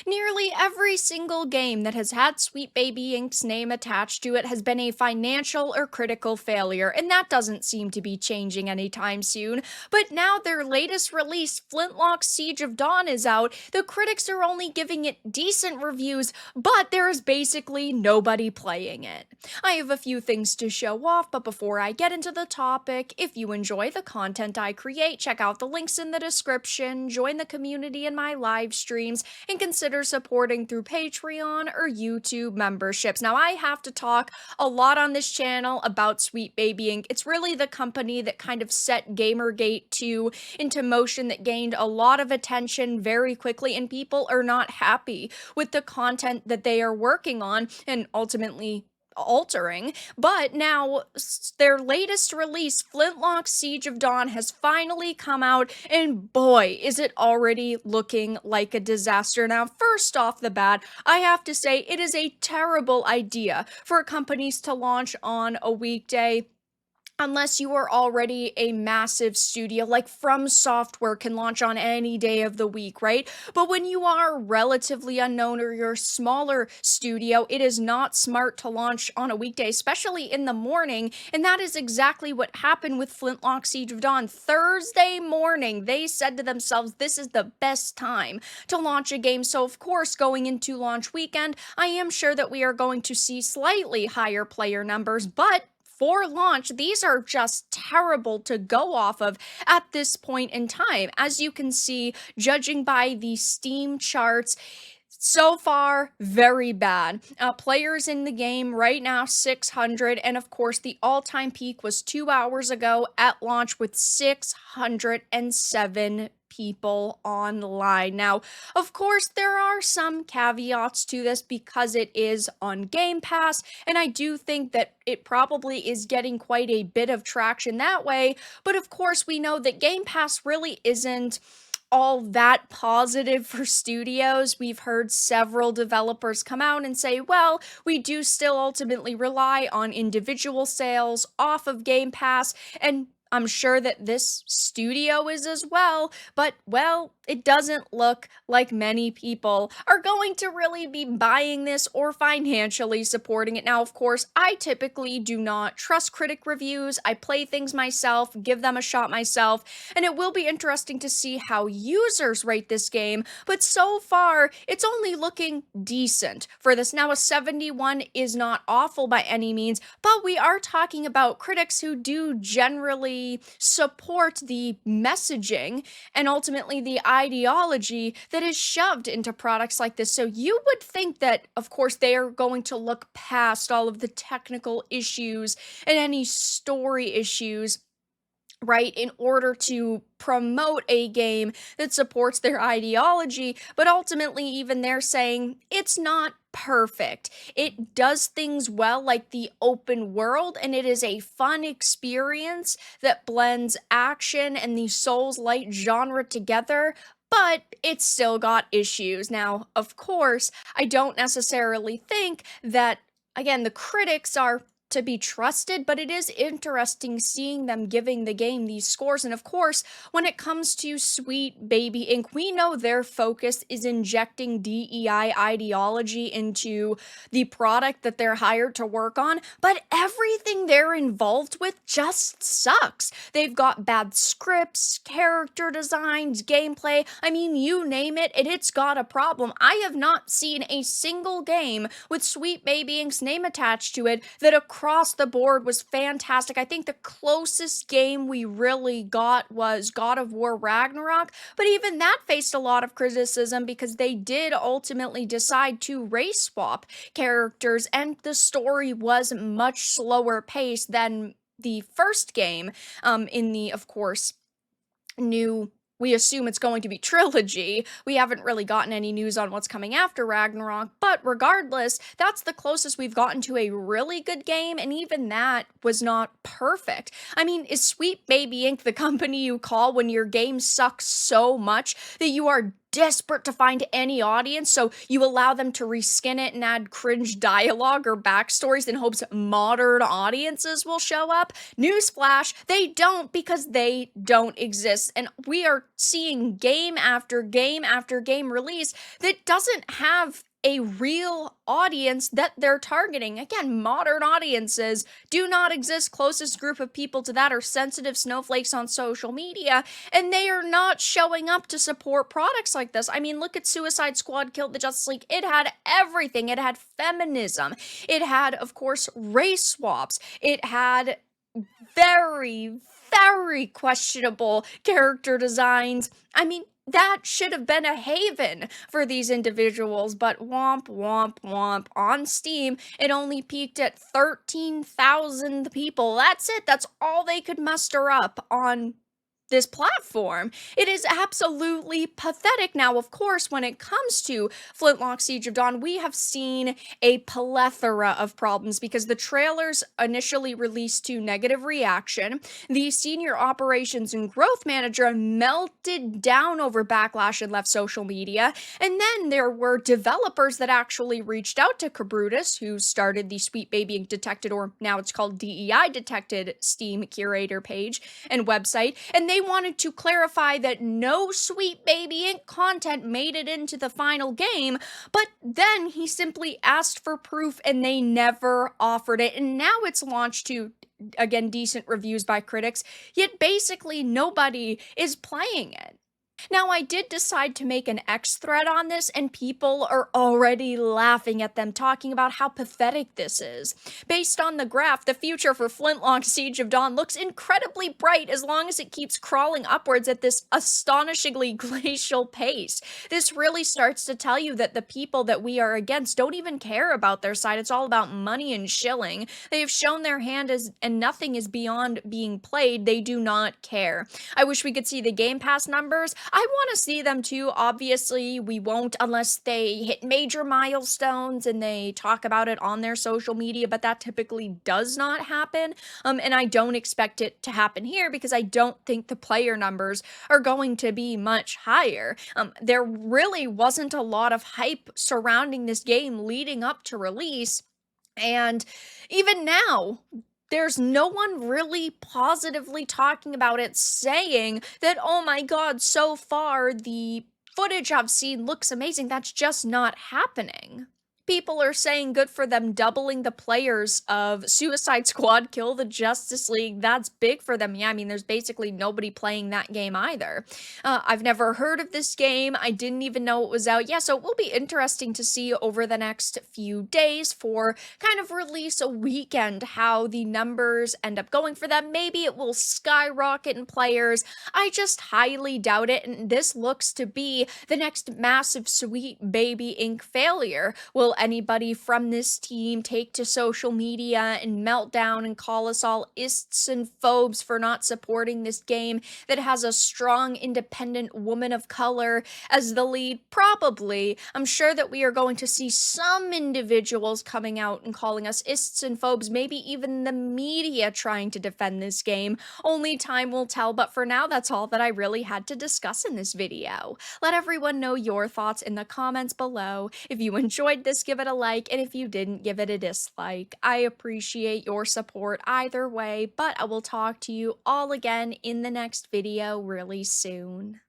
Nearly every single game that has had Sweet Baby Inc.'s name attached to it has been a financial or critical failure, and that doesn't seem to be changing anytime soon. But now their latest release, Flintlock Siege of Dawn, is out. The critics are only giving it decent reviews, but there is basically nobody playing it. I have a few things to show off, but before I get into the topic, if you enjoy the content I create, check out the links in the description, join the community in my live streams, and consider supporting through Patreon or YouTube memberships. Now, I have to talk a lot on this channel about Sweet Baby Inc. It's really the company that kind of set Gamergate 2 into motion, that gained a lot of attention very quickly, and people are not happy with the content that they are working on and ultimately altering. But now their latest release, Flintlock Siege of Dawn, has finally come out, and boy, is it already looking like a disaster. Now, first off the bat, I have to say it is a terrible idea for companies to launch on a weekday unless you are already a massive studio. Like From Software can launch on any day of the week, right? But when you are relatively unknown or you're a smaller studio, it is not smart to launch on a weekday, especially in the morning. And that is exactly what happened with Flintlock Siege of Dawn. Thursday morning, they said to themselves, this is the best time to launch a game. So of course, going into launch weekend, I am sure that we are going to see slightly higher player numbers, but for launch, these are just terrible to go off of at this point in time. As you can see, judging by the Steam charts, so far, very bad. Players in the game right now, 600, and of course, the all-time peak was 2 hours ago at launch with 607 people online. Now, of course, there are some caveats to this because it is on Game Pass, and I do think that it probably is getting quite a bit of traction that way, but of course, we know that Game Pass really isn't all that positive for studios. We've heard several developers come out and say, well, we do still ultimately rely on individual sales off of Game Pass, and I'm sure that this studio is as well, but well, it doesn't look like many people are going to really be buying this or financially supporting it. Now, of course, I typically do not trust critic reviews. I play things myself, give them a shot myself, and it will be interesting to see how users rate this game, but so far, it's only looking decent for this. Now, a 71 is not awful by any means, but we are talking about critics who do generally support the messaging and ultimately the ideology that is shoved into products like this. So you would think that, of course, they are going to look past all of the technical issues and any story issues, right, in order to promote a game that supports their ideology, but ultimately even they're saying it's not perfect. It does things well, like the open world, and it is a fun experience that blends action and the Souls-like genre together, but it's still got issues. Now, of course, I don't necessarily think that, again, the critics are to be trusted, but it is interesting seeing them giving the game these scores. And of course, when it comes to Sweet Baby Inc., we know their focus is injecting DEI ideology into the product that they're hired to work on, but everything they're involved with just sucks. They've got bad scripts, character designs, gameplay. I mean, you name it, and it's got a problem. I have not seen a single game with Sweet Baby Inc.'s name attached to it that across the board was fantastic. I think the closest game we really got was God of War Ragnarok, but even that faced a lot of criticism because they did ultimately decide to race swap characters, and the story was much slower paced than the first game, in the, of course, new, we assume it's going to be trilogy. We haven't really gotten any news on what's coming after Ragnarok, but regardless, that's the closest we've gotten to a really good game, and even that was not perfect. I mean, is Sweet Baby Inc. the company you call when your game sucks so much that you are desperate to find any audience, so you allow them to reskin it and add cringe dialogue or backstories in hopes modern audiences will show up. Newsflash, they don't, because they don't exist. And we are seeing game after game after game release that doesn't have a real audience that they're targeting. Again, modern audiences do not exist. Closest group of people to that are sensitive snowflakes on social media, and they are not showing up to support products like this. I mean, look at Suicide Squad Killed the Justice League. It had everything. It had feminism. It had, of course, race swaps. It had very, very questionable character designs. I mean, that should have been a haven for these individuals, but womp, womp, womp. On Steam, it only peaked at 13,000 people. That's it. That's all they could muster up on this platform. It is absolutely pathetic. Now, of course, when it comes to Flintlock Siege of Dawn, we have seen a plethora of problems because the trailers initially released to negative reaction. The senior operations and growth manager melted down over backlash and left social media. And then there were developers that actually reached out to Cabrutus, who started the Sweet Baby Ink Detected, or now it's called DEI Detected, Steam curator page and website, and they wanted to clarify that no Sweet Baby Ink content made it into the final game, but then he simply asked for proof and they never offered it, and now it's launched to, again, decent reviews by critics, yet basically nobody is playing it. Now, I did decide to make an X thread on this, and people are already laughing at them, talking about how pathetic this is. Based on the graph, the future for Flintlock Siege of Dawn looks incredibly bright as long as it keeps crawling upwards at this astonishingly glacial pace. This really starts to tell you that the people that we are against don't even care about their side. It's all about money and shilling. They have shown their hand as, and nothing is beyond being played. They do not care. I wish we could see the Game Pass numbers. I want to see them too. Obviously, we won't unless they hit major milestones and they talk about it on their social media, but that typically does not happen. And I don't expect it to happen here because I don't think the player numbers are going to be much higher. There really wasn't a lot of hype surrounding this game leading up to release. And even now, there's no one really positively talking about it, saying that, oh my god, so far the footage I've seen looks amazing. That's just not happening. People are saying good for them doubling the players of Suicide Squad Kill the Justice League. That's big for them. Yeah, I mean, there's basically nobody playing that game either. I've never heard of this game. I didn't even know it was out. Yeah, so it will be interesting to see over the next few days for kind of release a weekend how the numbers end up going for them. Maybe it will skyrocket in players. I just highly doubt it, and this looks to be the next massive Sweet Baby Ink failure. Will anybody from this team take to social media and melt down and call us all ists and phobes for not supporting this game that has a strong, independent woman of color as the lead? Probably. I'm sure that we are going to see some individuals coming out and calling us ists and phobes, maybe even the media trying to defend this game. Only time will tell, but for now, that's all that I really had to discuss in this video. Let everyone know your thoughts in the comments below. If you enjoyed this, give it a like, and if you didn't, give it a dislike. I appreciate your support either way, but I will talk to you all again in the next video really soon.